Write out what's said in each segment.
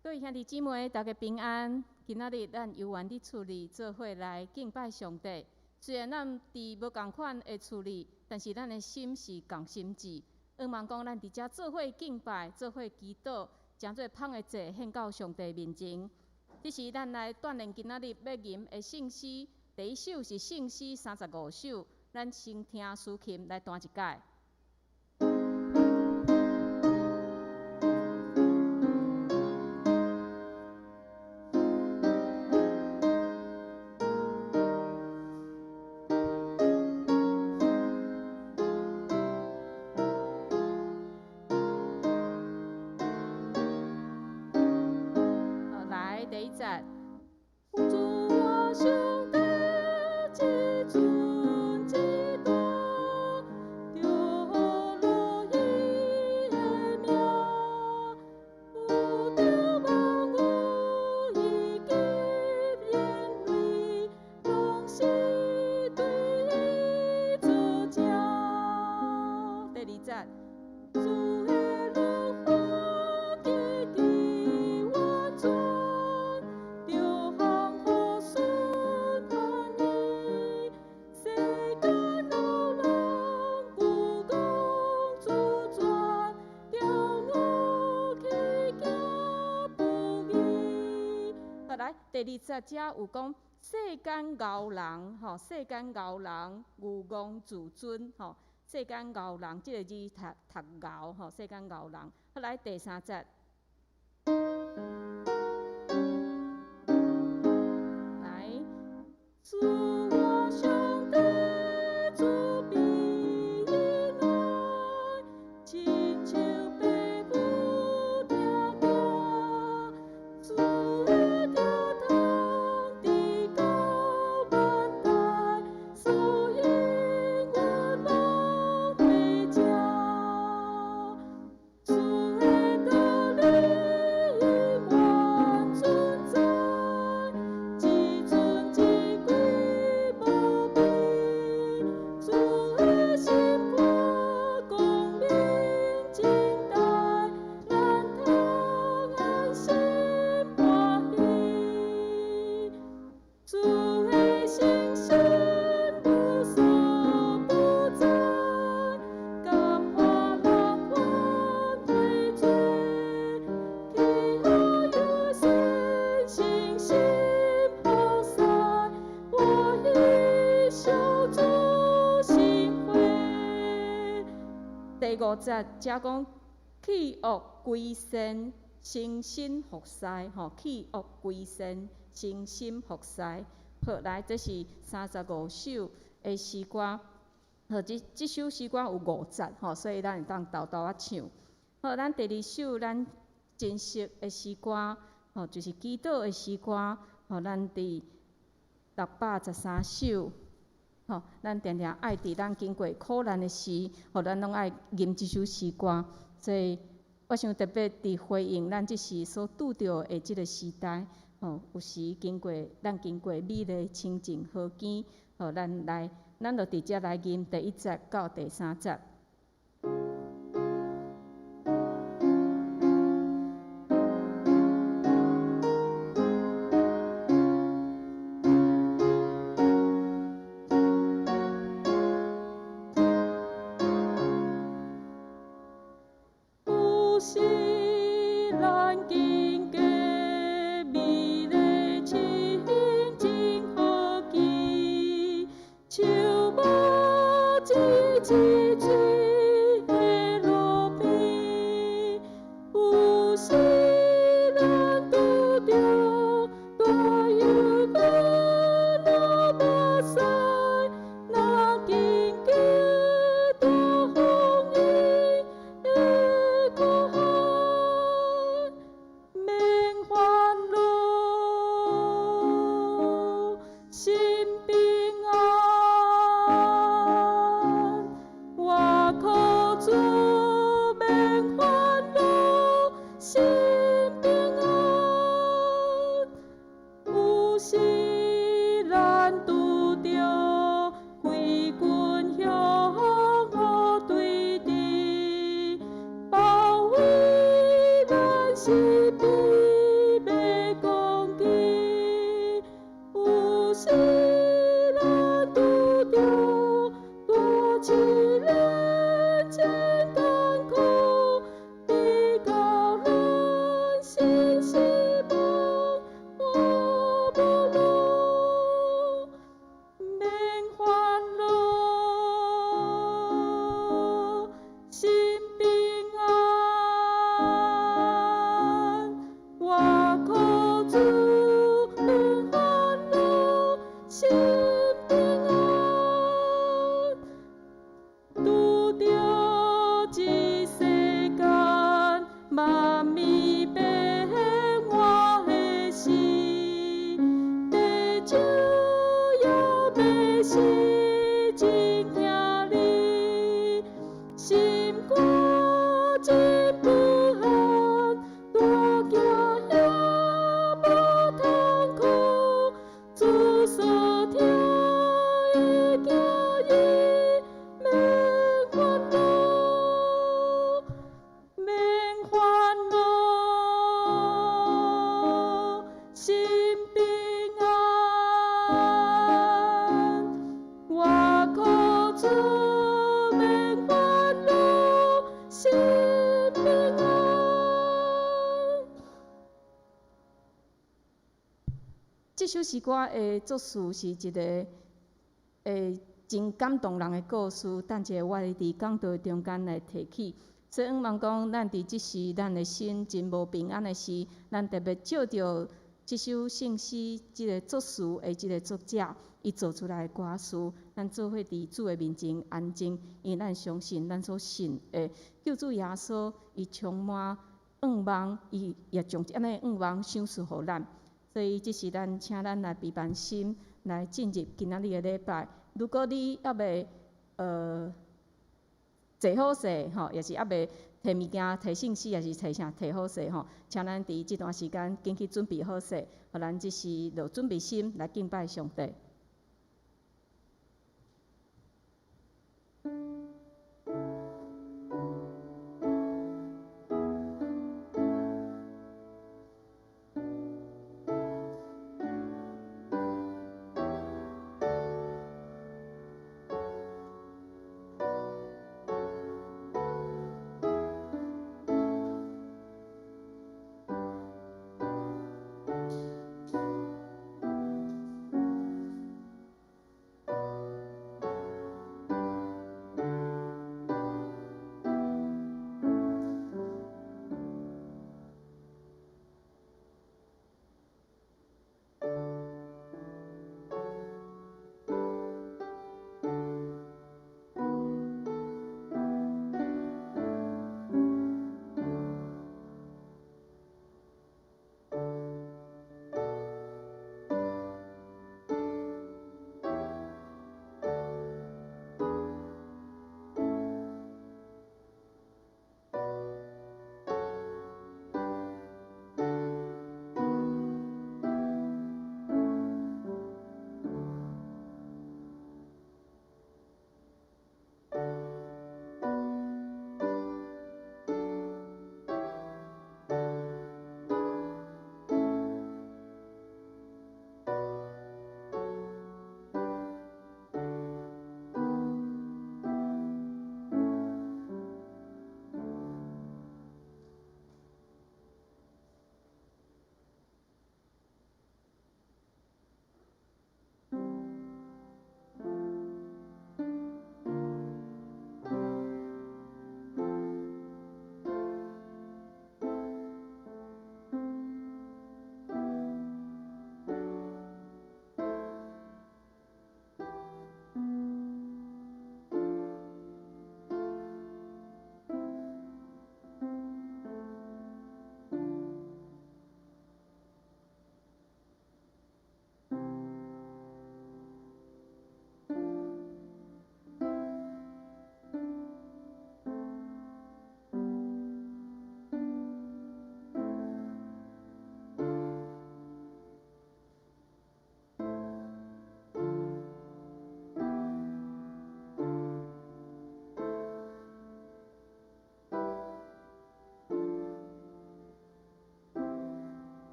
各位兄弟姊妹，大家平安。今仔日咱游玩伫厝里做伙来敬拜上帝。虽然咱伫无共款的厝里，但是咱的心是共心志。希望讲咱伫遮做伙敬拜，做伙祈祷，诚侪芳的祭献到上帝面前。这是咱来锻炼今仔日要吟的圣诗，第一首是圣诗35首，咱先听苏琴来弹一解。第一节，主啊，上帝至尊至大，着落伊的名，有着万物以及人类，拢是对伊作证。第二节，主的律法极其完全。第二节遮有讲世间牛人，世间牛人牛昂自尊，世间牛人即个字读牛，世间牛人。好来第三节，来，主啊，上帝慈悲恩爱，亲像爸母疼我，主的第五节，遮讲弃恶归善，诚心服侍，弃恶归善，诚心服侍。好，来，这是35首的诗歌。好，这首诗歌有5节，所以咱会当豆豆啊唱。好，咱第二首咱真实的诗歌，就是祈祷的诗歌。咱伫613首。咱定定爱伫咱经过苦难的时，咱拢爱吟这首诗歌。所以，我想特别伫回应咱即时所拄着的即个时代，有时咱经过美丽清净好景，咱就伫遮来吟第1节到第3节。心平安，我。首诗歌的作词是一个真感动人的故事，等者我会伫讲道中间来提起。所以，望讲咱伫即时，咱的心真无平安的时，咱特别照着即首圣诗，即个作词的即个作者，伊做出来的歌词，咱做伙伫主的面前安静，因为咱相信咱所信的救主耶稣，伊充满愿望，伊也将这样的愿望赏赐互咱。所以，即是咱请咱来备办心，来进入今仔日的礼拜。如果你还未坐好势吼，也是还未摕物件、摕信息，也是摕啥摕好势吼，请咱伫即段时间紧去准备好势，互咱即时就准备心来敬拜上帝。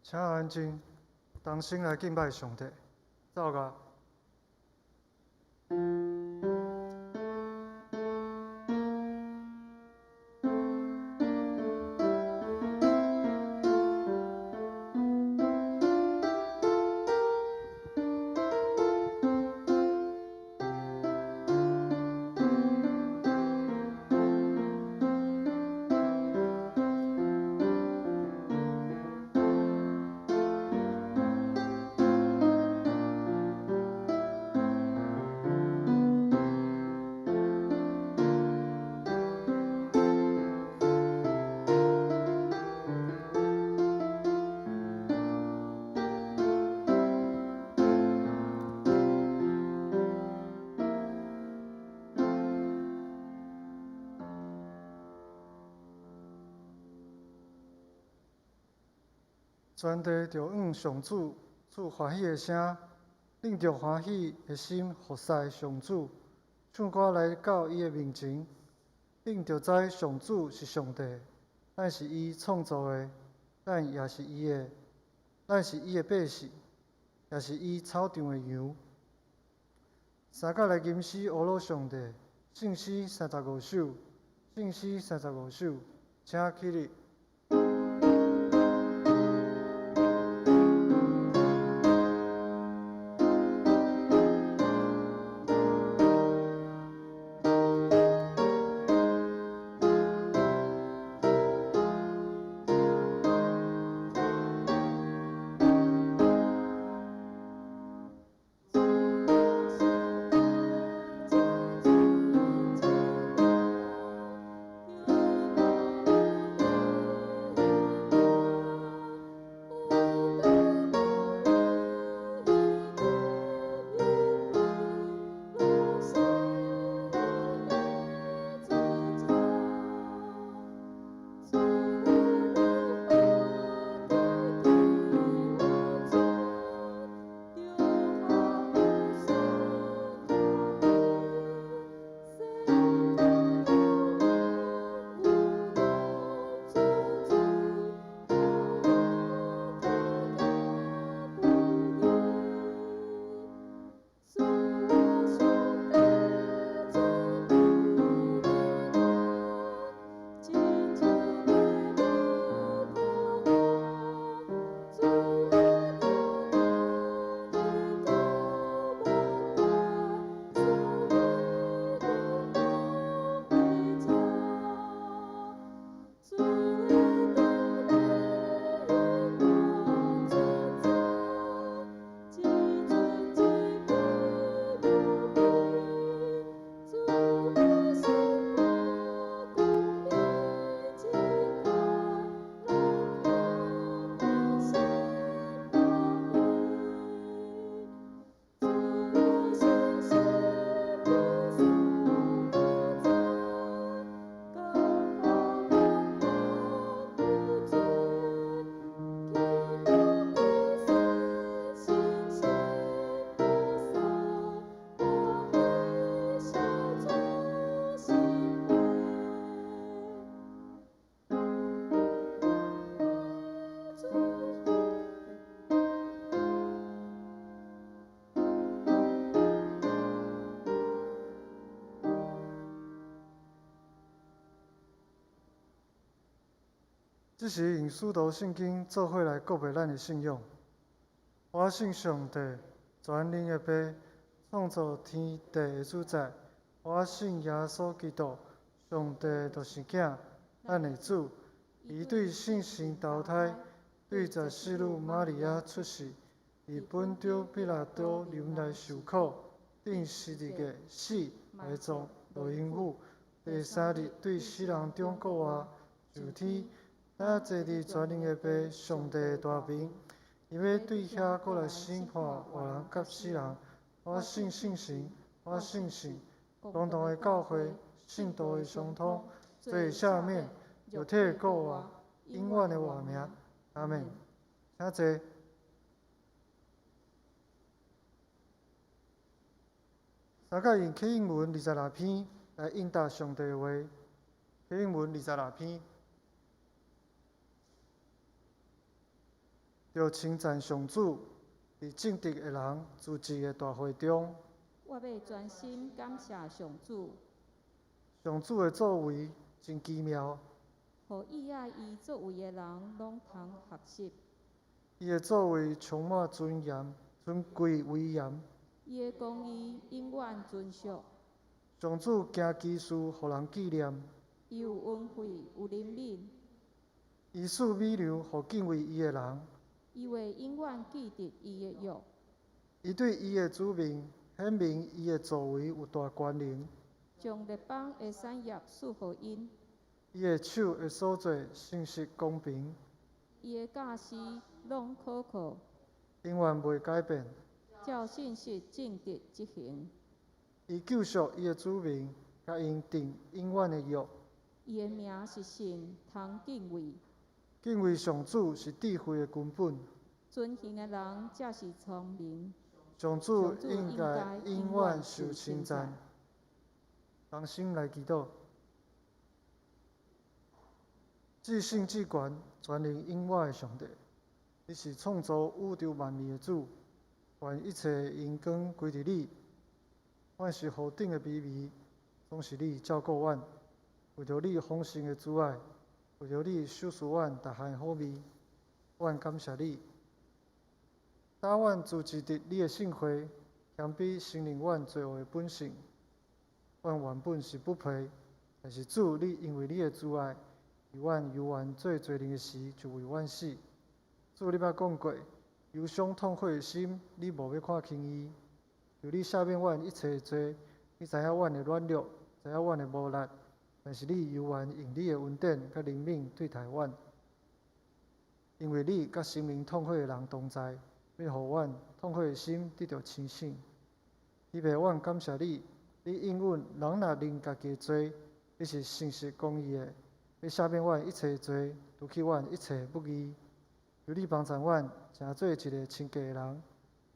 请安静，同心来敬拜上帝。走吧。全地就向上主出欢喜的声，领着欢喜的心服侍上主，唱歌来到伊的面前，领着知上主是上帝，咱是伊创造的，咱也是伊的，咱是伊的百姓，也是伊草场的羊。三甲来吟诗阿罗上帝，圣诗35首，圣诗35首，请起立。这是用使徒圣经做伙来告白咱的信仰。我信上帝，全能的爸，创造天地的主宰。我信耶稣基督，上帝就是囝，咱的主。伊对圣神投胎，对十四女玛利亚出世，伊本着彼拉多流来受苦，定十字架死埋葬落阴府，第三日对死人中国活，上天。咱坐伫全能的爸，上帝的大名，伊要对遐过来审判活人甲死人。我信圣神，我信神，共同的教会，信徒的相通，罪赦免，肉体的国活，永远的活命。阿门。请坐。三甲用启应文26篇来应答上帝的话。启应文26篇。要称赞上主，伫正直的人主持的大会中，我要专心感谢上主。上主的作为真奇妙，互伊爱伊作为的人拢通学习。伊的作为充满尊严、尊贵、威严。伊的公义永远遵守。上主行奇事，互人纪念。伊有恩惠，有怜悯。伊赐美流，互敬畏伊的人。伊会永远记得伊的约。伊对伊的子民显明伊的作为有大权能。将列邦的产业赐予因。伊的手会所做诚实公平。伊的教示拢可靠，永远袂改变。照信实正直执行。伊救赎伊的子民，甲因定永远的约。伊的名是神，通敬畏。敬畏上主是智慧的根本，遵行的人才是聪明。上主应该永远受称赞。同心来祈祷，至圣至权、全能永远的上帝，你是创造宇宙万物的主，愿一切荣光归伫你。阮是何等的卑微，总是你照顾阮，为着你丰盛的慈爱，为着你赏赐阮逐项好味，阮感谢你。当阮自持伫你的圣会，谦卑承认阮罪恶的本性。阮原本是不配，但是主，你因为你的慈爱，伫阮犹原做罪人的时，就为阮死。主，你捌讲过，忧伤痛悔的心，你无要看轻易。求你赦免阮一切的罪，你知影阮的软弱，知影阮的无力，但是你犹原用你的恩典甲怜悯对待阮，因为你甲心灵痛悔的人同在，要互阮痛悔的心得到清醒。希望阮感谢你。你应允人若认家己的罪，你是诚实公义的，要赦免阮一切的罪，除去阮一切的不义。求你帮助阮，成做一个清洁的人。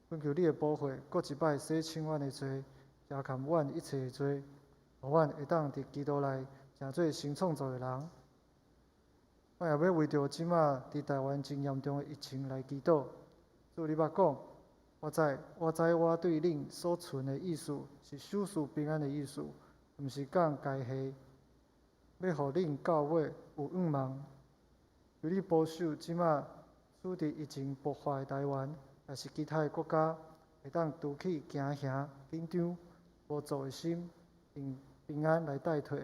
恳求你的保护，搁一摆洗清阮的罪，遮盖阮一切的罪，互阮会当伫基督内成做新创造的人。我也要为着即马伫台湾真严重的疫情来祈祷。主，你捌讲。我知我对恁所存的意思是守护平安的意思，毋是讲解下，要互恁教会有愿望。求你保守即马处伫疫情爆发的台湾，也是其他的国家，会当拄起惊吓、紧张、无助的心，用平安来代替，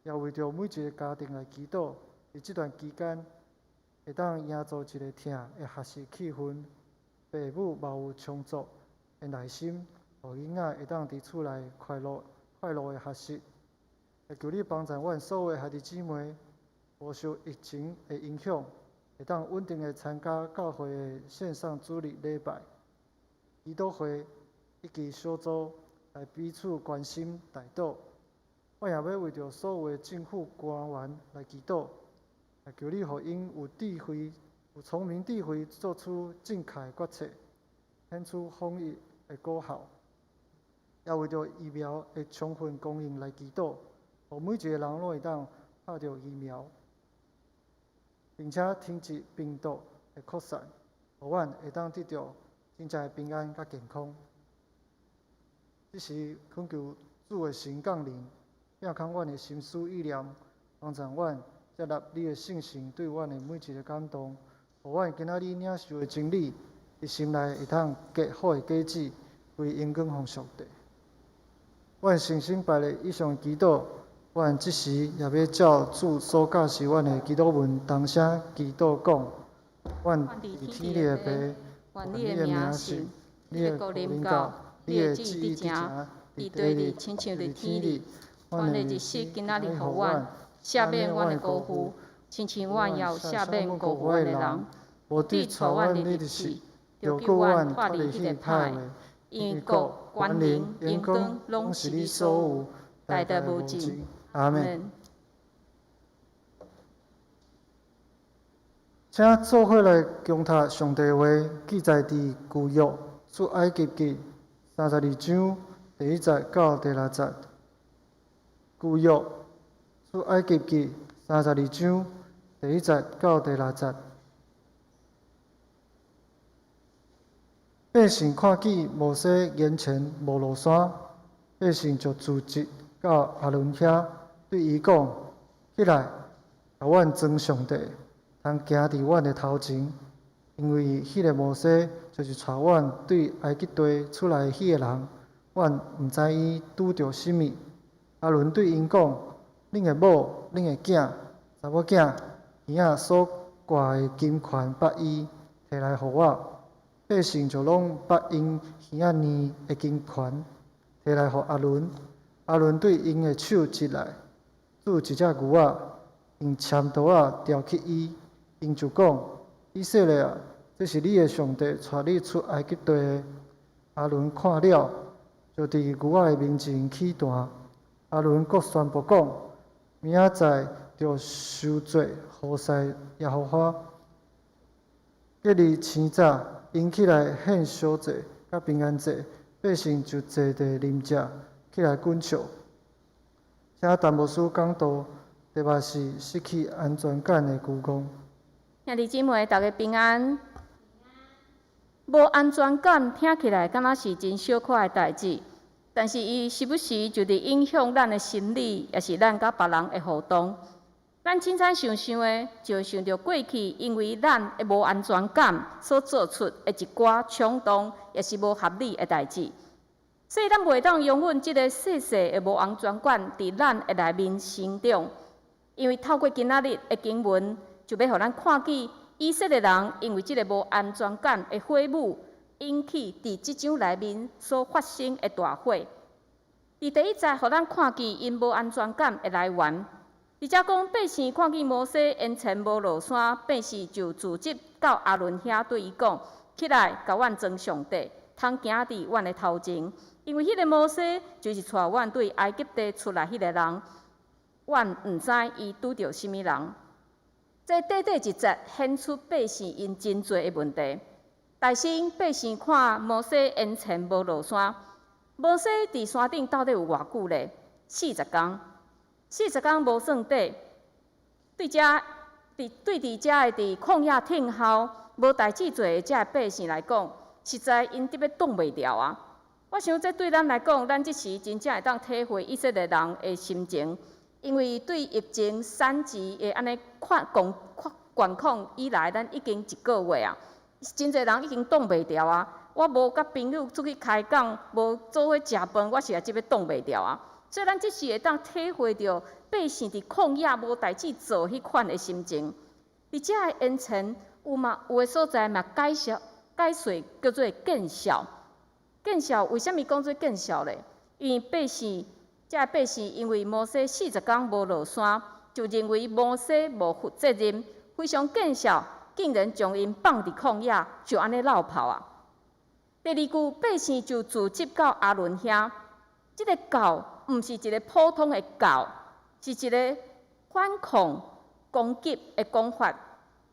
也为着每一个家庭来祈祷。伫这段期间，会当营造一个疼的学习气氛。父母嘛有充足的耐心，互囡仔会当伫厝内快乐的学习。也求你帮助阮所有孩子姊妹，无受疫情的影响，会当稳定的参加教会的线上主日礼拜、祈祷会以及小组来彼此关心代祷。我也要为着所有的政府官员来祈祷，也求你互因有智慧。有聪明智慧，做出正确的决策，显出防疫的果效，也为着疫苗的充分供应来祈祷，互每一个人拢会当拍到疫苗，并且停止病毒的扩散，互阮会当得到真正的平安甲健康。这时恳求主的神降临，影响阮的心思意念，帮助阮接纳你的圣神对阮的每一个感动。互阮今仔日领受的真理，伫心内会当结好的果子，为荣光奉上帝。阮诚心拜咧以上祈祷，阮即时也要照主所教示阮的祈祷文，同声祈祷讲：阮伫天里的爸，愿你的名圣，你的国临到，你的旨意伫正，伫地里亲像伫天里。阮的日食今仔日互阮，赦免阮的过负。亲像阮也有赦免过负阮的人，无抵触阮的日子，就叫阮脱离迄个歹的。因国、权能、荣光，拢是你所有，代代无尽。阿门。请做伙来共读上帝话，记载伫旧约出埃及记32章第1节到第6节。旧约出埃及记32章第1节到第6节。百姓看见摩西眼前无落山，百姓就聚集到阿伦遐，对伊讲：起来，甲阮装上帝，通行伫阮的头前，因为迄个摩西就是带阮对埃及地出来迄个人，阮毋知伊拄着甚物。阿伦对因讲：恁的某、恁的囝、查某囝。耳仔所挂的金环把伊摕来互我，百姓就拢把因耳仔链的金环摕来互阿伦。阿伦对因的手指来，拄一只牛仔，用签刀仔雕去伊。因就讲：以色列啊，这是你的上帝带你出埃及地的。阿伦看了，就伫牛仔的面前起弹。阿伦阁宣布讲：明仔载着受罪，何塞耶和华。隔日醒早，因起来献小祭甲平安祭，百姓就坐地啉食，起来滚笑。请陈牧师讲道，题目是失去安全感的鞠躬。兄弟姊妹，大家平安。无安全感听起来敢若是真小可的代志，但是伊时不时就伫影响咱的心理，也是咱甲别人的互动。咱凊彩想想的，就想着过去因为咱的无安全感所做出的一寡冲动，也是无合理的代志。所以咱袂当容忍即个细细的无安全感伫咱的内面生长，因为透过今仔日的经文，就要互咱看见。以色列人因为即个无安全感的火舞，引起伫即场内面所发生的大火。伫第一节，互咱看见因无安全感的来源。而且讲百姓看见摩西因前无落山，百姓就自集到亚伦遐对伊讲：起来，甲阮装上帝，通行伫阮的头前。因为迄个摩西就是带阮对埃及地出来迄个人，阮毋知伊拄着甚物人。这短短一节显出百姓因真多的问题。大先百姓看摩西因前无落山，摩西伫山顶到底有偌久咧？40天，40天无算短。对伫遮伫旷野听候无代志做的遮百姓来讲，实在因得要挡袂牢啊！我想这对咱来讲，咱即时真正会当体会以色列人的心情。因为对疫情3级的安尼管控以来，咱已经1个月啊，真侪人已经挡袂牢啊。我无甲朋友出去开讲，无做伙食饭，我实在真要挡袂牢啊。所以咱即时会当体会到百姓伫旷野无代志做迄款的心情。而且的因前有的所在嘛解释叫做见笑。见笑为虾米讲做见笑咧？因为遮百姓因为摩西40天无落山，就认为摩西无负责任，非常见笑，竟然将因放伫旷野，就安尼落跑啊！第二句，百姓就聚集到亚伦遐，即个教毋是一个普通的教，是一个反抗攻击的讲法。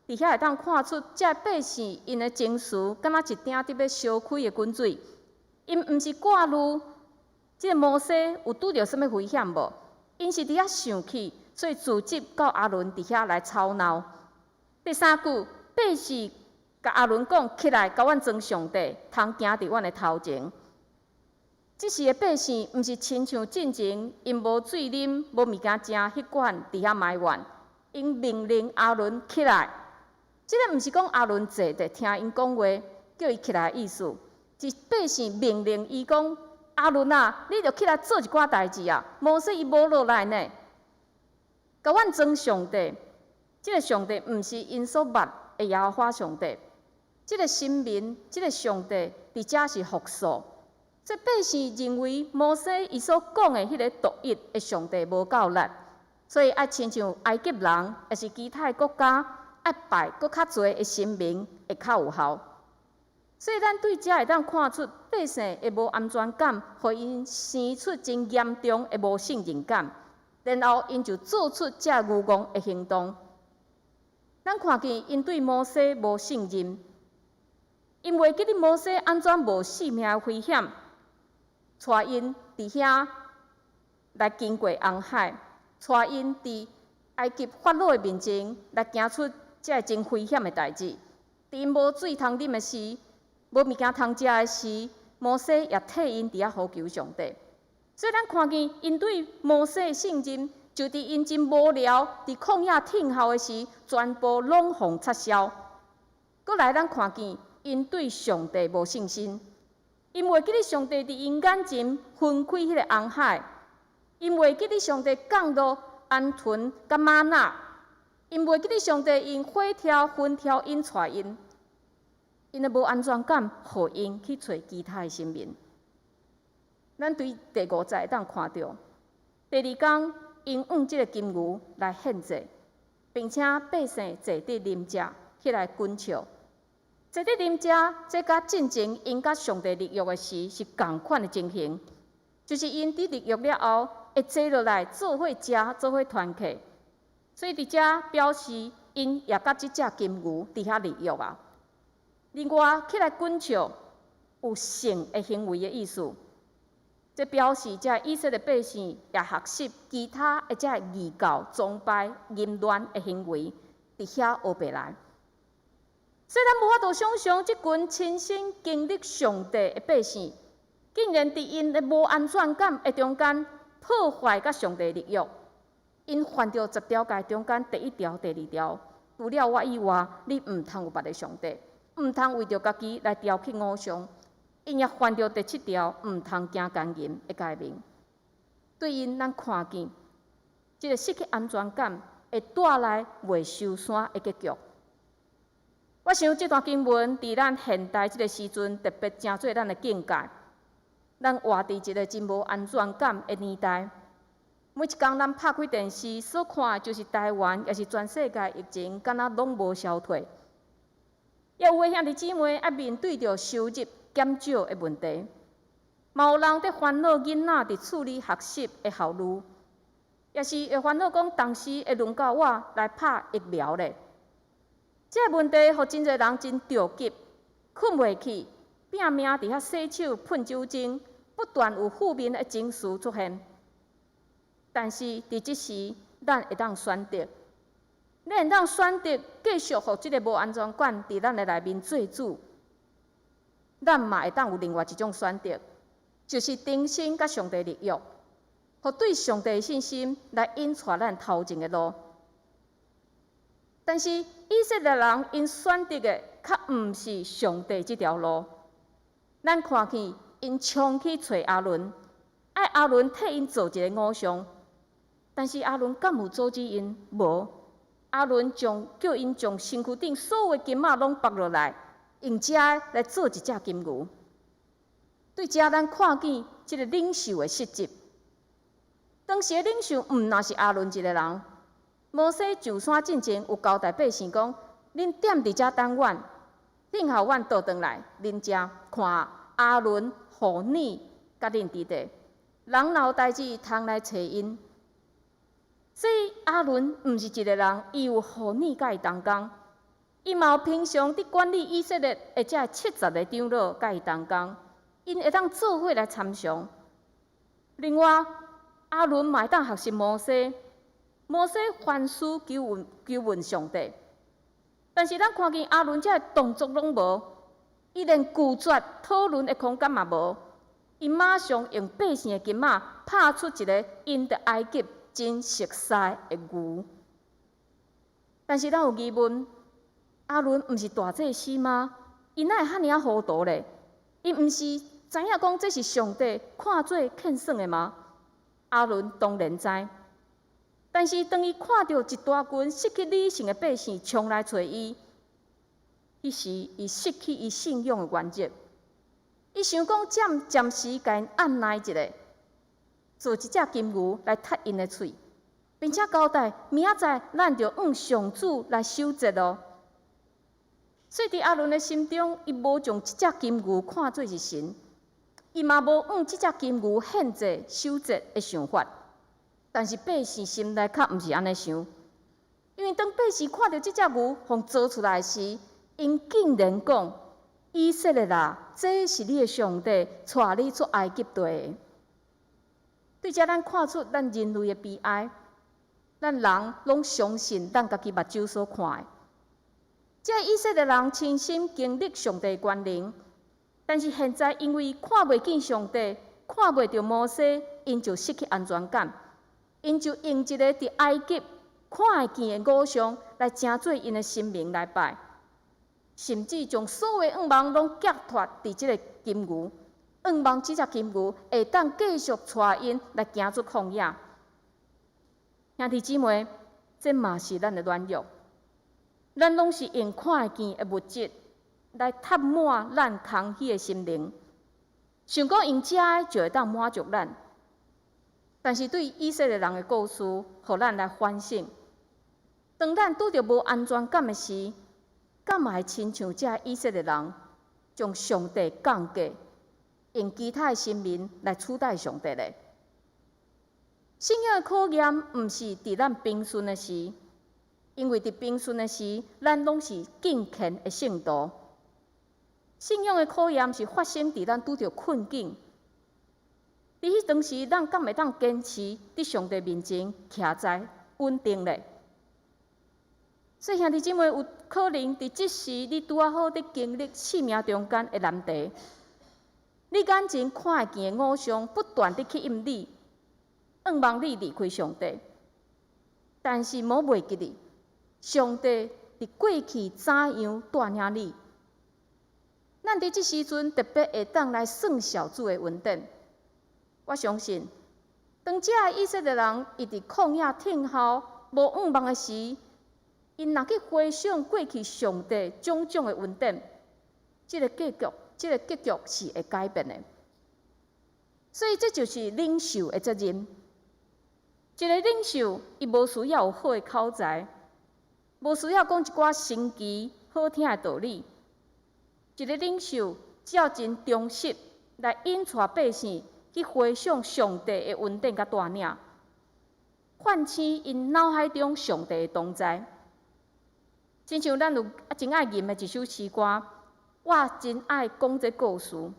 伫遐会当看出，遮百姓因的情绪，敢若一鼎伫要烧开的滚水，因毋是挂虑。即个摩西有拄着什物危险无？因是伫遐生气，所以聚集到亚伦伫遐来吵闹。第三句，百姓甲亚伦讲：起来，甲阮装上帝，通行伫阮的头前。即时的百姓毋是亲像进前，因无水啉、无物件食，迄款伫遐埋怨，因命令亚伦起来。即个毋是讲亚伦坐地听因讲话，叫伊起来的意思，是百姓命令伊讲。亚伦啊，你着起来做一寡代志啊！摩西伊无落来呢，甲阮装上帝。即个上帝毋是因所捌的耶和华上帝，即个神明，即个上帝伫遮是复数。这百姓认为摩西伊所讲的迄个独一的上帝无够力，所以爱亲像埃及人，也是其他国家爱拜搁较侪的神明，会较有效。所以，咱对遮会当看出百姓的无安全感，互因生出真严重的无信任感，然后因就做出遮愚妄的行动。咱看见因对摩西无信任，因为记得摩西安怎无性命危险，带因伫遐来经过红海，带因伫埃及法老的面前来行出遮真危险的代志。伫因无水通啉的时，无物件通食的时，摩西也替因伫遐呼求上帝。所以咱看见因对摩西的信任，就伫因真无聊伫旷野听候的时，全部拢互撤销。搁来咱看见因对上帝无信心，因为记得上帝伫因眼前分开迄个红海，因为记得上帝降落安豚甲玛纳，因为记得上帝因火条分条因带因。因的无安全感，互因去找其他的神明。咱对第5节会当看到，第2天因用这个金牛来献祭，并且百姓坐地啉食，起来滚笑。坐地啉食，这甲进前因甲上帝立约的时是同款的情形，就是因伫立约了后，会坐落来做伙食，做伙团契。所以伫遮表示因也甲即只金牛伫遐立约啊。另外起来滚笑，有性的行为的意思，这表示遮以色列百姓也学习其他的遮异教崇拜淫乱的行为，伫遐学白来。所以咱无法度想象，即群亲身经历上帝的百姓，竟然伫因的无安全感的中间破坏甲上帝立约。因犯着10条诫中间第1条、第2条，除了我以外，你毋通有别个上帝，毋通为着家己来雕刻偶像。因也犯着第7条，毋通行奸淫的诫命。对因，咱看见即个失去安全感会带来袂受伤的结局。我想这段经文伫咱现代即个时阵，特别正做咱的境界。咱活伫一个真无安全感的年代，每一工咱拍开电视所看的就是台湾，也是全世界疫情，敢若拢无消退。也有的兄弟姊妹啊，面对着收入减少的问题，嘛有人伫烦恼囡仔伫处理学习的效率，也是会烦恼讲当时会轮到我来拍疫苗咧。这个问题，互真侪人真着急，困袂去，拼命伫遐洗手喷酒精，不断有负面的情绪出现。但是伫即时，咱会当选择，咱会当选择继续互即个无安全感伫咱的内面做主。咱嘛会当有另外一种选择，就是重新甲上帝立约，互对上帝的信心来引带咱头前的路。但是以色列人因选择的较毋是上帝这条路。咱看见因冲去找阿伦，爱阿伦替因做一个偶像。但是阿伦敢有阻止因？无。阿伦叫因将身躯顶所有的金仔拢拔落来，用遮来做一只金牛。对遮咱看见即个领袖的失职。当时的领袖毋若是阿伦一个人。摩西上山进前有交代百姓讲：恁踮伫遮等阮，等候阮倒转来，恁遮看阿伦护你甲恁伫地，人若有代志通来找因。所以阿伦毋是一个人，伊有护你甲伊同工，伊嘛有平常伫管理以色列的遮70个长老甲伊同工，因会当做伙来参详。另外，阿伦嘛会当学习摩西。摩西凡事求问上帝，但是咱看见阿伦这动作拢无，伊连拒绝讨论的空间嘛无，伊马上用百姓的金仔拍出一个因着埃及真熟悉的牛。但是咱有疑问，阿伦毋是大祭司吗？伊哪会遐尔糊涂咧？伊毋是知影讲这是上帝看做欠算的吗？阿伦当然知。但是，当伊看到一大群失去理性的百姓冲来找伊，迄时伊失去伊信仰的原则。伊想讲暂时甲因按捺一下，做一只金牛来踢因的喙，并且交代明仔载咱着往上主来守节咯。所以伫阿伦的心中，伊无将即只金牛看做是神，伊嘛无往即只金牛献祭守节的想法。但是百姓心内较毋是安尼想，因为当百姓看到即只牛互做出来时，因竟然讲：以色列啊，这是你的上帝带你出埃及地的。对遮，咱看出咱人类的悲哀。咱人拢相信咱家己目睭所看的。这以色列人亲身经历上帝权能，但是现在因为看袂见上帝，看袂到摩西，因就失去安全感。因就用一个伫埃及看会见的偶像来正做因的神明来拜，甚至将所有的愿望拢寄托伫即个金牛，愿望即只金牛会当继续带因来行出旷野。兄弟姊妹，这嘛是咱的软弱，咱拢是用看会见的物质来填满咱空虚的心灵，想讲用遮的就会当满足咱。但是对以色列人的故事，互咱来反省：当咱拄着无安全感的时，敢嘛会亲像这以色列人，将上帝降价，用其他的神明来取代上帝咧？信仰的考验，毋是伫咱平顺的时，因为伫平顺的时，咱拢是敬虔的圣徒。信仰的考验是发生伫咱拄着困境。伫迄当时，咱敢会当坚持伫上帝面前徛在稳定咧？所以兄弟姊妹，有可能伫即时，你拄啊好伫经历生命中间的难题，你眼前看会见的偶像不断地去引你，盼望你离开上帝。但是莫袂记哩，上帝伫过去怎样带领你？咱伫即时阵特别会当来算小主的恩典。我相信，当遮个以色列人伊伫旷野听候无盼望的时，因若去回想过去上帝种种的恩典，即个结局是会改变的。所以这就是领袖的责任。一个领袖，伊无需要有好的口才，无需要讲一寡神奇好听的道理。一个领袖只要真忠实来引带百姓去回想上帝的恩典甲带领，唤起因脑海中上帝的同在。亲像咱有真爱吟的一首诗歌，我真爱讲这故事。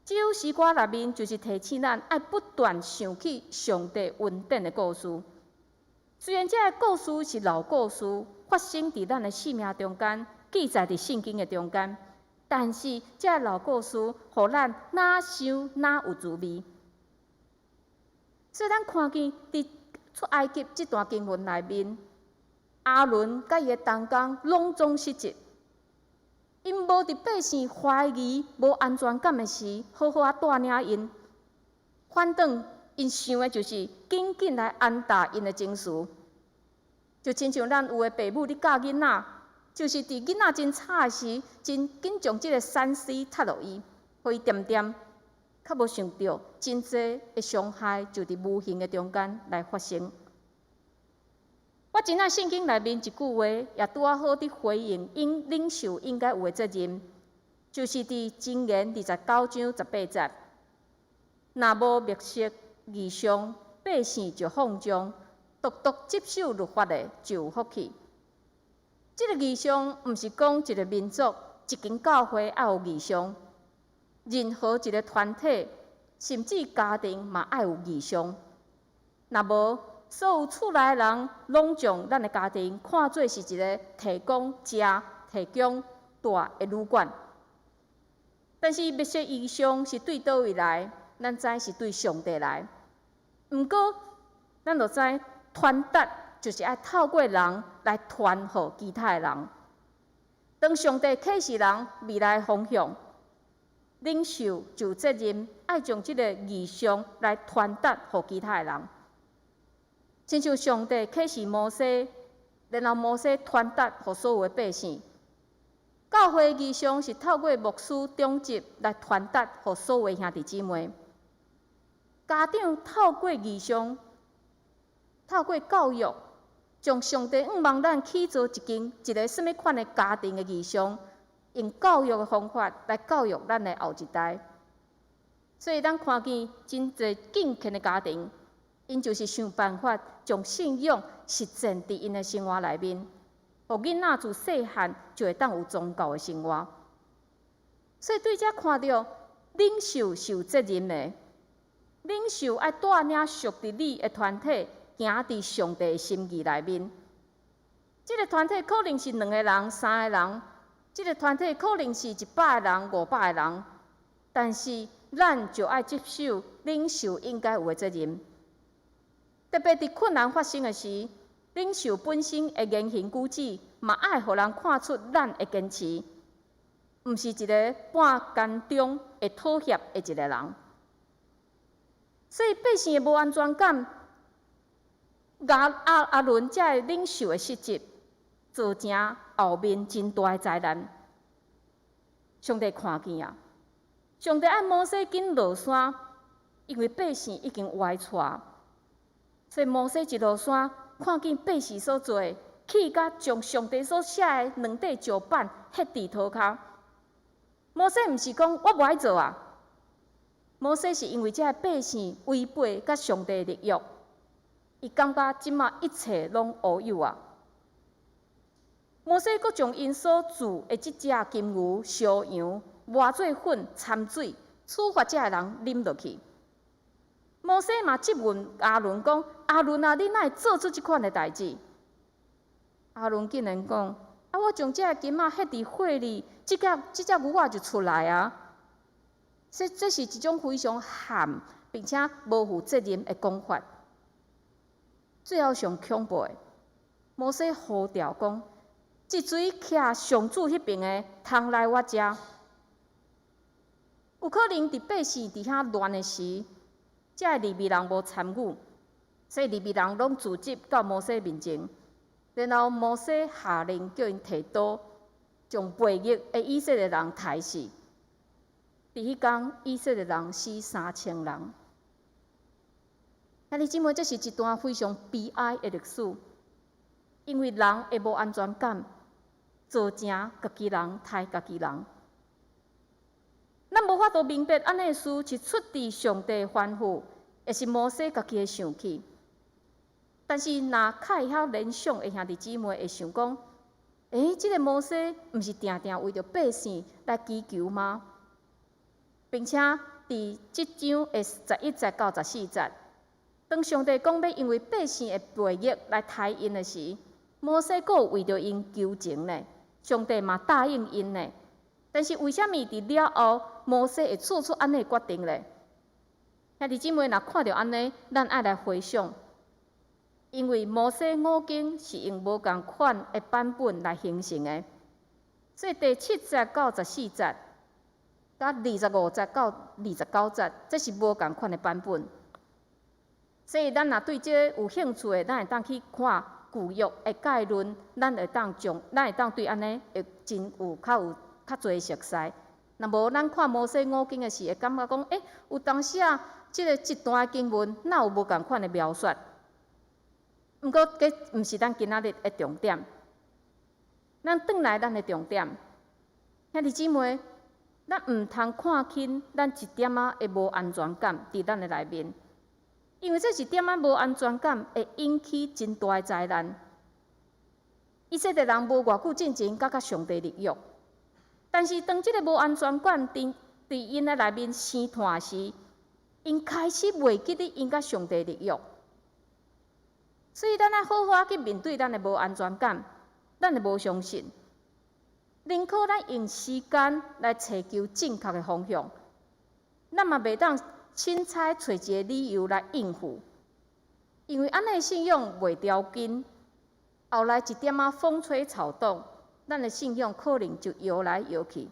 这首诗歌内面就是提醒咱爱不断想起上帝恩典的故事。虽然这个故事是老故事，发生伫咱的生命中间，记载伫圣经的中间，但是这个老故事，互咱哪想哪有滋味。所以咱看见伫出埃及这段经文内面，亚伦甲伊的同工拢总失职。因无伫百姓怀疑、无安全感的时，好好带领因，反倒因想的就是紧紧来安踏因的情绪。就亲像咱有的父母，你教囡仔，就是伫囡仔真吵的时，真紧将即个3C 踢落伊，互伊点点，较无想到真济的伤害就伫无形的中间来发生。我真爱圣经内面一句话，也拄啊好伫回应因领袖应该有的责任，就是伫箴言29章18节，若无密室异象，百姓就放纵；独独接受律法的就有福气。这个异象毋是讲一个民族、一间教会要有异象，任何一个团体，甚至家庭嘛爱有异象。若无，所有厝内的人拢将咱的家庭看作是一个提供食、提供大的旅馆。但是密室异象是对倒位来？咱知是对上帝来。毋过，咱就知传达就是爱透过人来传互其他的人。当上帝启示人未来的方向，领袖就有责任爱将这个异象来传达互其他的人。亲像上帝启示摩西，然后摩西传达互所有的百姓。教会的异象是透过牧师中级来传达互所有的兄弟姊妹。家长透过异象，透过教育，将上帝盼望咱起造一个什么款的家庭的异象，用教育的方法来教育咱的后一代。所以，咱看见真侪敬虔的家庭。因就是想办法将信仰实践伫因的生活内面，互囡仔自细汉就会当有宗教的生活。所以对遮看到领袖是有责任的，领袖爱带领属伫你的团体行伫上帝的心意内面。这个团体可能是2个人、3个人，这个团体可能是100个人、500个人，但是咱就爱接受领袖应该有的责任。特别伫困难发生的时，领袖本身的言行举止，嘛爱互人看出咱的坚持，毋是一个半间中会妥协的一个人。所以百姓的无安全感，亚伦这个领袖的失职，造成后面真大的灾难。上帝看见啊，上帝爱摩西紧落山，因为百姓已经歪错。所以摩西一落山，看见百姓所做，气甲将上帝所写的2块石板ฮ็伫涂骹。摩西毋是讲我无爱做啊，摩西是因为这百姓违背甲上帝的律约，伊感觉即马一切拢乌有啊。摩西阁将因所铸的即只金牛烧羊磨做粉掺水，处罚这个人啉落去。摩西嘛质问亚伦讲：亚伦啊，你哪会做出即款的代志？亚伦竟然讲：啊，我将这个金仔迄伫火里，即只牛仔就出来啊！这是一种非常悍并且无负责任的讲法。最后上恐怖的，摩西呼调讲：即水徛上主迄边的，通来我遮。有可能伫百姓伫遐乱的时，这个利未人无参与，所以利未人拢聚集到摩西面前，然后摩西下令叫因摕刀，将悖逆的以色列人杀死。伫迄天，以色列人死3000人。兄弟姊妹，这是一段非常悲哀的历史，因为人会无安全感，做成家己人杀家己人。咱无法度明白安尼的事是出自上帝的吩咐，也是摩西家己的想起。但是，若较会晓联想的兄弟姊妹会想讲：这个摩西毋是定定为着百姓来祈求吗？并且伫即章的11节到14节，当上帝讲要因为百姓的悖逆来杀因的时，摩西阁为着因求情呢，上帝嘛答应因呢。但是为虾米伫了后，摩西会做出安尼决定呢？兄弟姊妹，若看到安尼，咱爱来回想，因为摩西五经是用无共款的版本来形成的，所以第7节到14节，甲25节到29节，这是无共款的版本。所以，咱若对这有兴趣的，咱会当去看旧约的概论，咱会当对安尼会真有较侪熟悉。若无，咱看摩西五经的时，会感觉讲，有当时啊，即个一段的经文，哪有无共款的描述？毋过，这毋是咱今仔日的重点。咱转来咱的重点，兄弟姊妹，咱毋通看轻咱一点仔的无安全感伫咱的内面。因为这一点仔无安全感会引起真大的灾难。以色列人无偌久进前甲上帝立约，但是当这个无安全感伫因的内面生炭时，因开始袂记得因甲上帝立约。所以咱要好好去面对咱的无安全感，咱的无相信，宁可咱用时间来找求正确的方向，咱嘛袂当凊彩找一个理由来应付，因为安尼信仰袂牢根，后来一点仔风吹草动，咱的信仰可能就摇来摇去。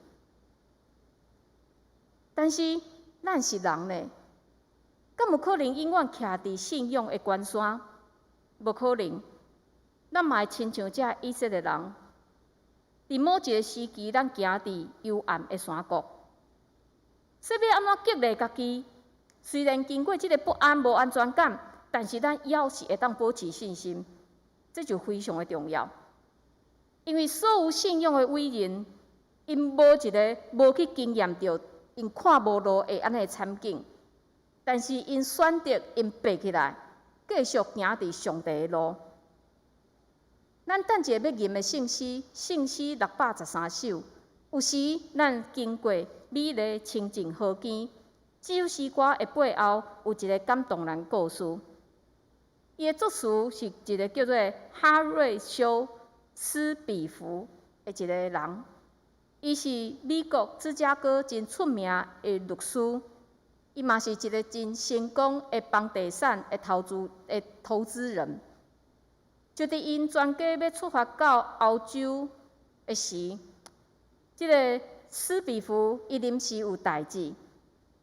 但是咱是人呢，敢有可能永远徛伫信仰的关山？无可能。咱嘛会亲像这以色列人，伫某一个时期，咱行伫幽暗的山谷，说要安怎激励家己？虽然经过这个不安、无安全感，但是咱还是会当保持信心，这就非常的重要。因为所有信仰的伟人，因无一个无去经验到因看无路的安尼的惨境，但是因选择因爬起来，继续行伫上帝的路。咱等一下要吟的圣诗613首，有时咱经过美丽清净河边。这首诗歌的背后有一个感动人故事。伊的作词是一个叫做哈瑞修斯比弗的一个人，伊是美国芝加哥真出名的律师，伊嘛是一个真成功的房地产的投资人。就伫因全家要出发到欧洲的时，这个斯比弗伊临时有代志。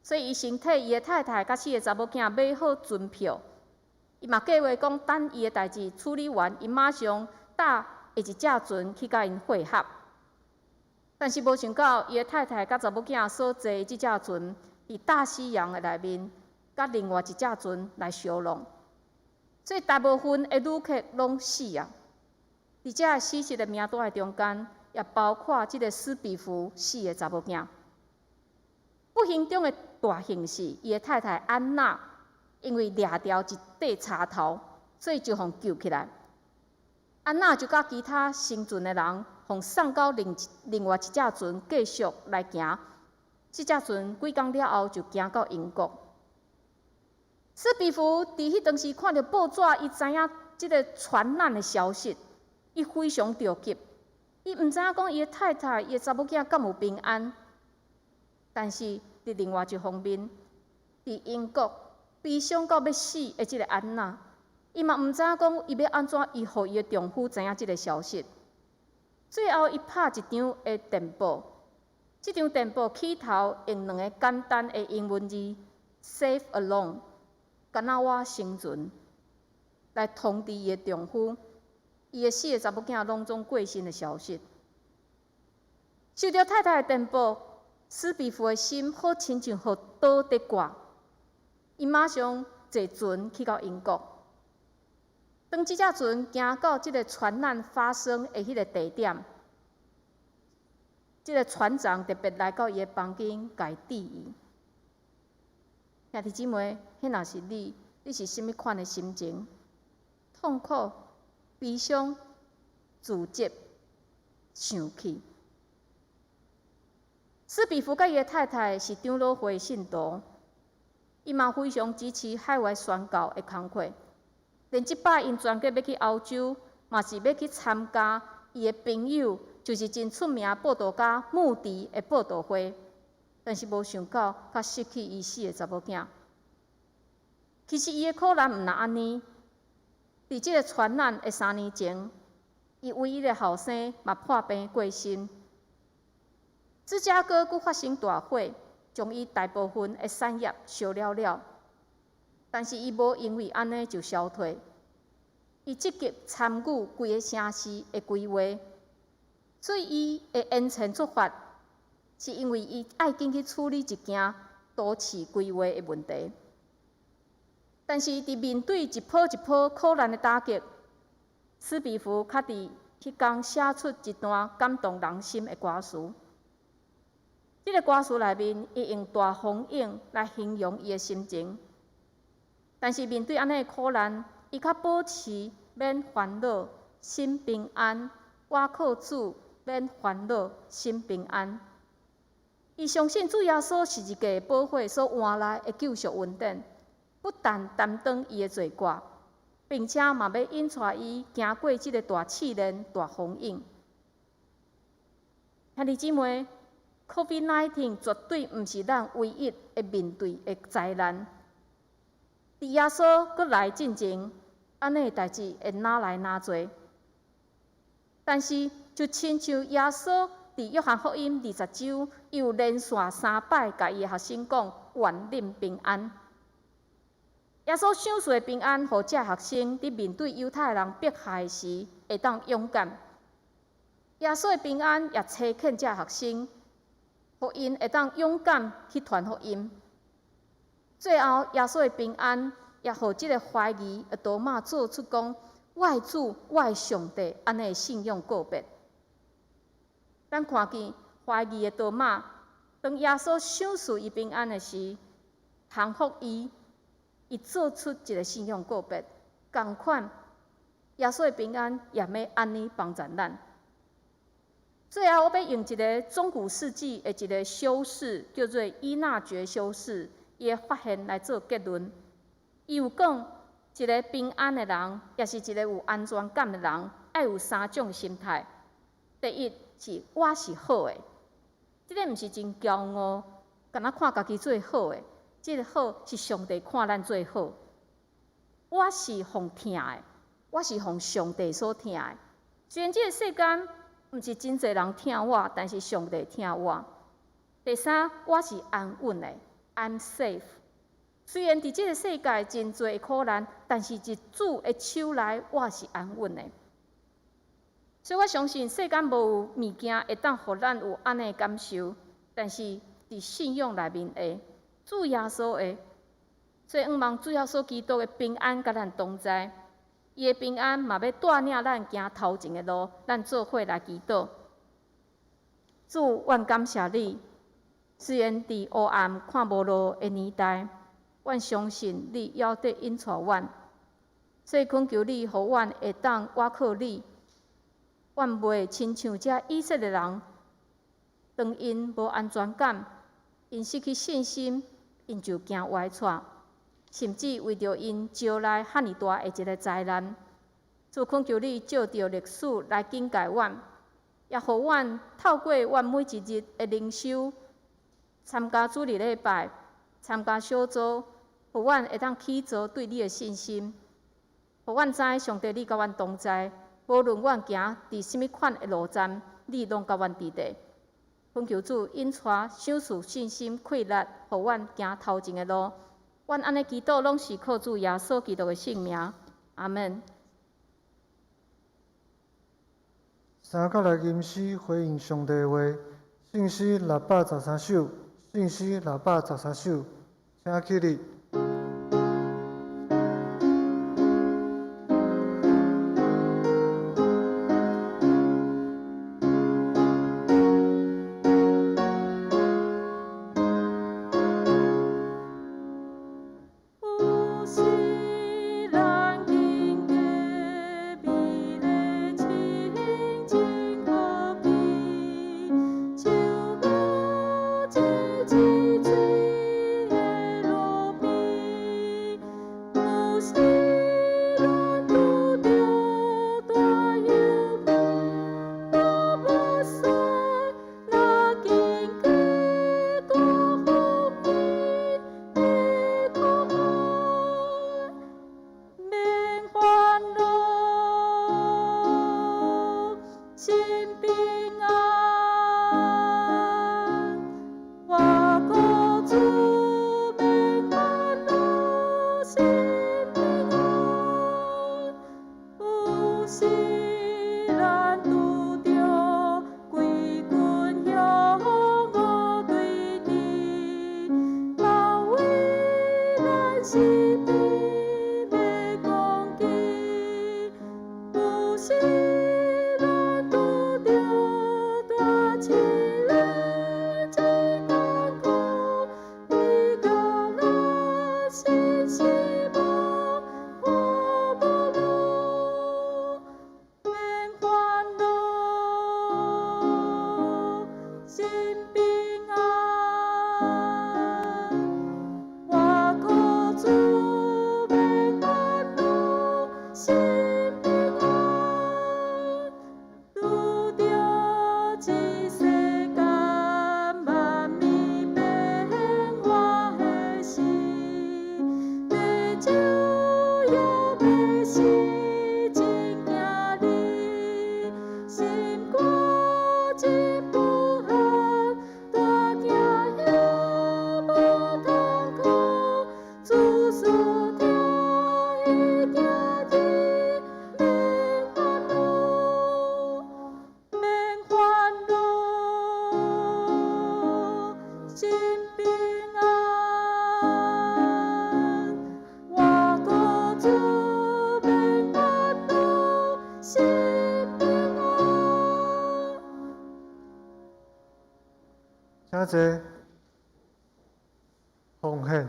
所以，伊先替伊的太太甲4个查某囝买好船票，伊嘛计划讲等伊的代志处理完，伊马上搭一只船去甲因会合。但是无想到，伊的太太甲查某囝所坐即只船伫大西洋的内面，甲另外一只船来相撞，所以大部分的旅客拢死啊！伫遮死实的名单的中间，也包括即个斯比弗4个查某囝。不幸中的大幸是，伊的太太安娜因为掠掉一块插头，所以就互救起来。安娜就甲其他生存的人，互送到另外一只船继续来行。这只船几工了后就行到英国。史匹夫伫迄当时看到报纸，伊知影即个船难的消息，伊非常着急。伊毋知影讲伊的太太、伊的查某囝敢有平安。但是伫另外一方面，伫英国悲伤到要死的即个安娜，伊嘛毋知影讲伊要安怎伊互伊的丈夫知影即个消息。最后，伊拍一张的电报，即张电报起头用2个简单的英文字 ：“Save alone”， 敢若我生存，来通知伊的丈夫，伊的4个查某囝拢总过身的消息。收到太太的电报，史匹夫的心好亲像互倒伫挂，伊马上坐船去到英国。当即只船行到即个船难发生的迄个地点，即个船长特别来到伊的房间，甲伊致意。兄弟姊妹，迄若是你，你是甚物款的心情？痛苦、悲伤、自责、生气。史匹夫甲伊的太太是长老会信徒，伊嘛非常支持海外宣教的工作。连即摆因全国要去欧洲，嘛是要去参加伊的朋友，就是真出名报道家穆迪的报道会。但是无想到，他失去伊4个查某囝。其实伊的苦难毋若安尼，伫即个船难的3年前，伊唯一的后生嘛破病过身。芝加哥佫发生大火，将伊大部分的产业烧了。但是伊无因为安尼就消退，伊积极参与规个城市的规划，所以伊会延前出发，是因为伊爱紧去处理一件都市规划的问题。但是伫面对一波一波苦难的打击，史匹夫较伫迄天写出一段感动人心的歌词。这个歌词内面，伊用大风影来形容伊的心情。但是面对安尼的苦难，伊较保持免烦恼，心平安。我靠主，免烦恼，心平安。伊相信主耶稣是一个保火所换来的救赎恩典，不但担当伊的罪过，并且嘛要引带伊行过这个大试炼、大风影。兄弟姊妹 ，COVID-19 绝对毋是咱唯一会面对的灾难。伫耶稣搁来进前，安尼的代志会哪来哪做？但是就亲像耶稣伫约翰福音20章，伊有连续3摆甲伊的学生讲：愿恁平安。耶稣赏赐的平安，互这学生伫面对犹太人迫害时会当勇敢。耶稣的平安也差遣这学生，互因会当勇敢去传福音。最后，耶稣的平安也互即个怀疑的多马做出讲：我的主，我的上帝，安尼的信仰告别。咱看见怀疑的多马，当耶稣赏赐伊平安的时，降服伊做出一个信仰告别。同款，耶稣的平安也要安尼帮助咱。最后，我要用一个中古世纪的一个修士，叫做伊纳爵修士，伊的发现来做结论。伊有讲，一个平安的人，也是一个有安全感的人，爱有3种心态。第一是我是好的，这个毋是真骄傲，敢若看家己最好的。这个好是上帝看咱最好。我是互疼的，我是互上帝所疼的。虽然这个世间毋是真侪人疼我，但是上帝疼我。第三，我是安稳的 ，I'm safe。虽然伫这个世界真侪苦难，但是伫主的手内，我是安稳的。所以我相信世间无有物件会当互咱有安尼的感受，但是伫信仰内面的主耶稣的，所以望主耶稣基督的平安甲咱同在。伊的平安嘛要带领咱行头前的路，咱做伙来祈祷。主，愿感谢你，虽然伫黑暗看无路的年代，阮相信你还得引带阮，所以恳求你，互阮会当倚靠你，愿袂亲像这以色列人，当因无安全感，因失去信心，因就行歪错，甚至为着因招来遐尼大的一个灾难。主恳求你照着历史来警戒阮，也互阮透过阮每一日的灵修、参加主日礼拜、参加小组，互阮会当起造对你的信心，互阮知上帝你甲阮同在，无论阮行伫什物款的路站，你拢甲阮伫地。恳求主引带赏赐信心气力，互阮行头前的路。阮安尼祈祷，拢是靠主耶稣基督的圣名。阿门。三角来吟诗回应上帝的话，圣诗613首，圣诗613首，请起立。请坐，奉献。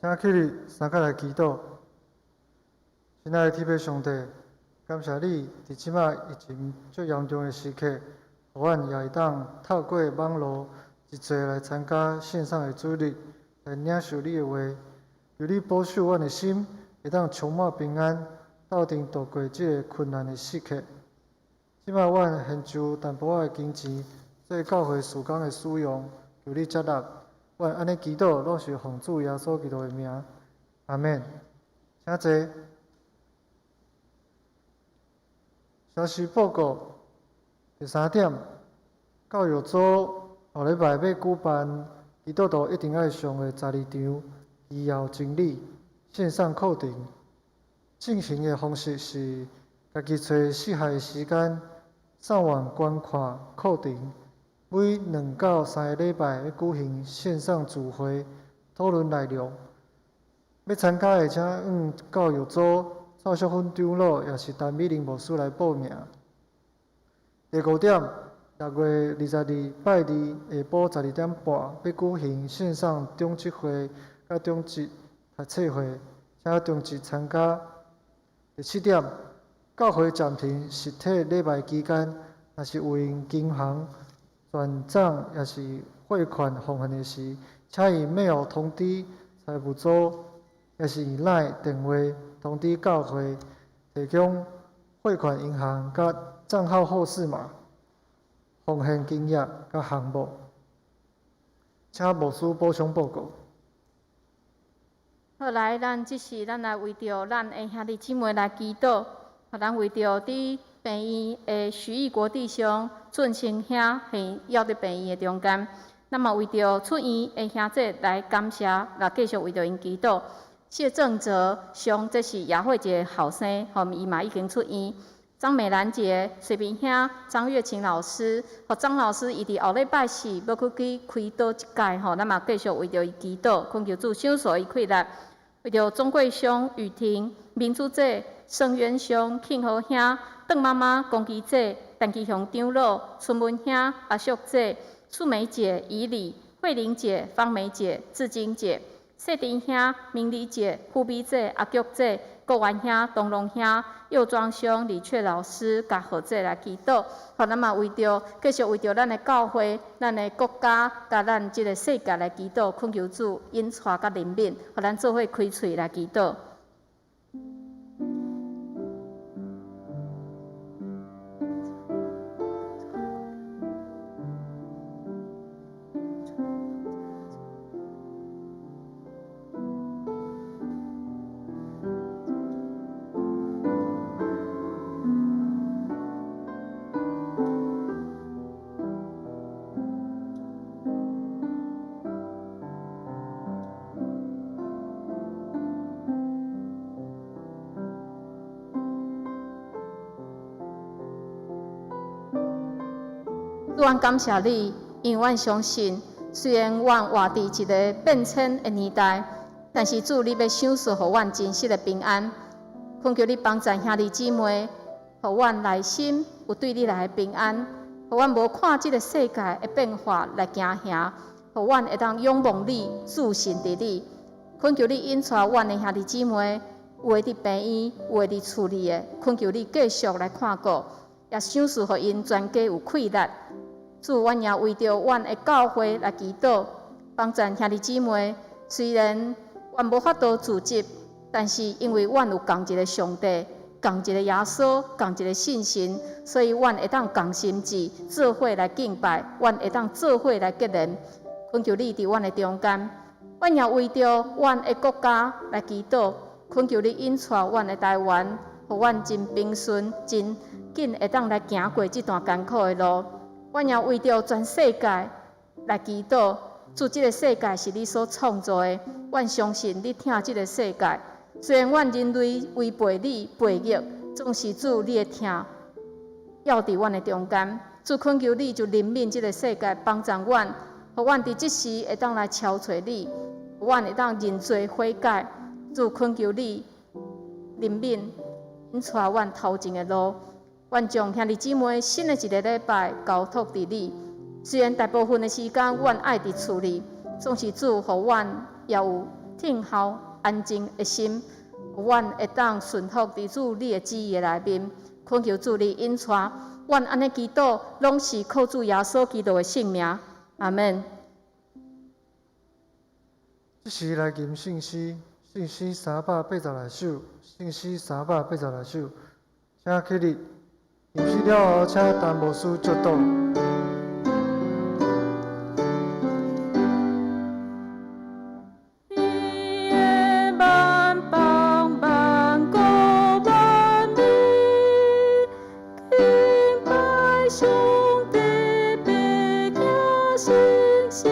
请起立，三角来祈祷。亲爱的天父上帝，感谢你伫即摆疫情最严重的时刻，互阮也会当透过网络一齐来参加线上的主日，来领受你的话。求你保守阮的心，会当充满平安，斗阵度过即个困难的时刻。即摆阮献上淡薄仔的金钱，做教会事工的使用，求你接纳。阮安尼祈祷，拢是奉主耶稣基督的名，阿免。请坐。消息报告：第3点，教育组后礼拜要举办基督徒一定要上个12场医药真理线上课程。进行的方式是，家己找适合的时间，上网观看课程。每2到3个礼拜会举行线上聚会，讨论内容。要参加的请往教育组赵淑芬长老，也是陈美玲牧师来报名。第5点，6月22拜二下晡12点半要举行线上中职会甲中职读册会，请中职参加。第7点，教会暂停实体礼拜期间，若是有因银行转账也是汇款奉献的时，请以 mail 通知财务组，也是以 LINE 电话通知教会，提供汇款银行甲账号后四码、奉献金额甲项目。请牧师补充报告。好，来，咱来为着咱的兄弟姊妹来祈祷，咱为着伫病院的徐义国弟兄、俊清兄系要伫病院的中间，那么为着出院的兄弟来感谢，来继续为着因祈祷。谢正哲兄，这是亚慧姐后生，伊嘛已经出院。张美兰姐、水平兄、张月琴老师，张老师伊伫后礼拜四要去开刀一届，咱嘛继续为着伊祈祷，恳求主赏赐伊快乐。为着钟贵兄、雨婷、明珠姐、盛元兄、庆和兄、邓妈妈、龚基姐、陈其雄长老、春文兄、阿秀姐、素梅姐、怡礼、慧玲姐、方梅姐、志金姐、谢丁兄、明理姐、胡比姐、阿菊姐、郭元兄、东龙兄、幼庄兄、李雀老师，甲何姐来祈祷，互咱嘛为着继续为着咱的教会、咱的国家、甲咱即个世界来祈祷，恳求主引带甲怜悯，互咱做伙开喙来祈祷。阮感谢你，因为阮相信，虽然阮活伫一个变迁的年代，但是主你要赏赐互阮真实的平安。恳求你帮助兄弟姊妹，互阮内心有对你来的平安，互阮无看即个世界的变化来惊吓，互阮会当仰望你、自信伫你。恳求你引带阮的兄弟姊妹，有的伫病院，有的伫厝里的，恳求你继续来看顾，也赏赐互因全家有快乐。主，阮也为着阮的教会来祈祷，帮助兄弟姊妹。虽然阮无法度自执，但是因为阮有共一个上帝，共一个耶稣，共一个信心，所以阮会当共心志，做伙来敬拜，阮会当做伙来结连。恳求你伫阮的中间，阮也为着阮的国家来祈祷，恳求你引带阮的台湾，互阮真平顺，真紧会当来行过这段艰苦的路。阮也为着全世界来祈祷，主，这个世界是你所创造的，阮相信你疼这个世界。虽然阮人类违背你、背逆，总是主你的疼，要伫阮的中间。主，恳求你就怜悯这个世界，帮助阮，互阮伫即时会当来超找你，互阮会当认罪悔改。主，恳求你怜悯，引带阮头前的路。阮将兄弟姊妹新的一个礼拜交托伫你。虽然大部分的时间阮爱伫厝里，总是主互阮也有听候安静的心，互阮会当顺服伫主你的旨意内面。恳求主你引带阮安尼祈祷，拢是靠主耶稣基督的圣名。阿门。即时来吟圣诗，圣诗382首，圣诗382首，请起立。吟诗了后，请陈牧师祝祷。上帝白听星星。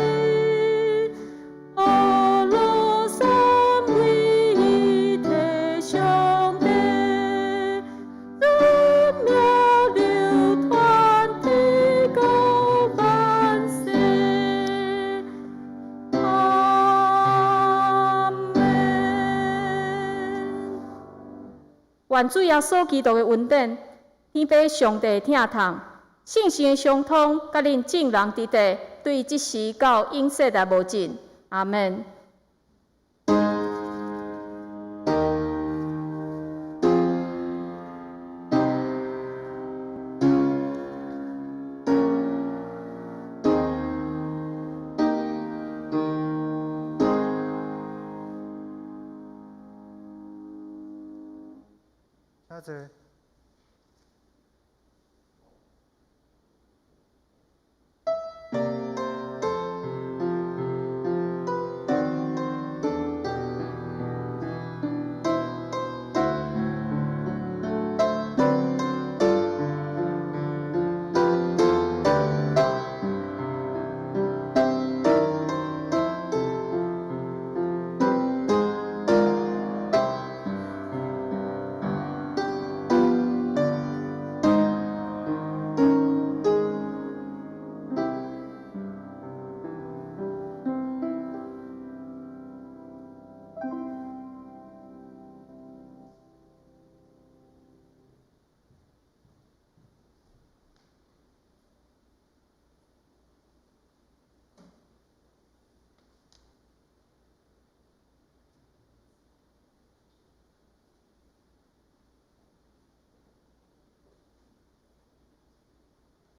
愿主耶稣基督的恩典、天父上帝疼痛、圣神的相通，甲恁众人伫地，对即时到永世来无尽。阿门。请坐。